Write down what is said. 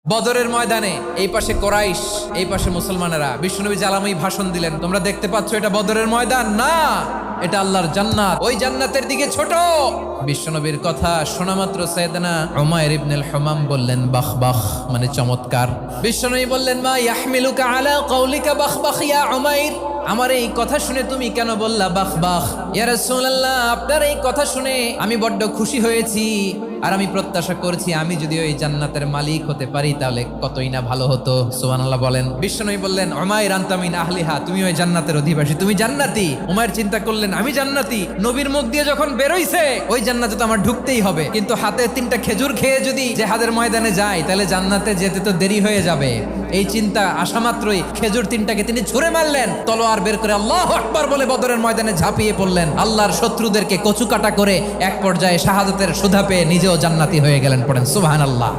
বদরের ময়দানে এই পাশে কোরাইশ, এই পাশে মুসলমানেরা। বিশ্বনবী জালাময়ী ভাষণ দিলেন, তোমরা দেখতে পাচ্ছ এটা বদরের ময়দান না, এটা আল্লাহর জান্নাত, ওই জান্নাতের দিকে ছোট। বিশ্বনবীর কথা শোনা মাত্র সাইয়েদনা উমাইর ইবনুল হুমাম বললেন বাখ বাখ, মানে চমৎকার। বিশ্বনবী বললেন মা ইয়াহমিলুকা আলা কওলিকা বাখ বাখ ইয়া উমাইর, আমার এই কথা শুনে তুমি কেন বললা বাখ বাখ? ইয়া রাসূলুল্লাহ, আপনার এই কথা শুনে আমি বড্ড খুশি হয়েছি, আর আমি প্রত্যাশা করছি আমি যদি ওই জান্নাতের মালিক হতে পারি তাহলে কতই না ভালো হতো। সুবহানাল্লাহ বলেন। বিশ্বনবী বললেন উমাইর আনতা মিন আহলিহা, তুমি ওই জান্নাতের অধিবাসী, তুমি জান্নাতি। উমাইর চিন্তা করলেন আমি জান্নাতি, নবীর মুখ দিয়ে যখন বেরোইছে ওই জান্নাতে তো আমার ঢুকতেই হবে, কিন্তু হাতে 3টা খেজুর খেয়ে যদি জেহাদের ময়দানে যাই তাহলে জান্নাতে যেতে তো দেরি হয়ে যাবে। এই চিন্তা আসা মাত্রই খেজুর 3টাকে তিনি ছুঁড়ে মারলেন, তলোয়ার বের করে আল্লাহু আকবার বলে বদরের ময়দানে ঝাঁপিয়ে পড়লেন। আল্লাহর শত্রুদেরকে কচুকাটা করে এক পর্যায়ে শাহাদাতের সুধা পেয়ে নিজেও জান্নাতি হয়ে গেলেন। পড়েন সুবহানাল্লাহ।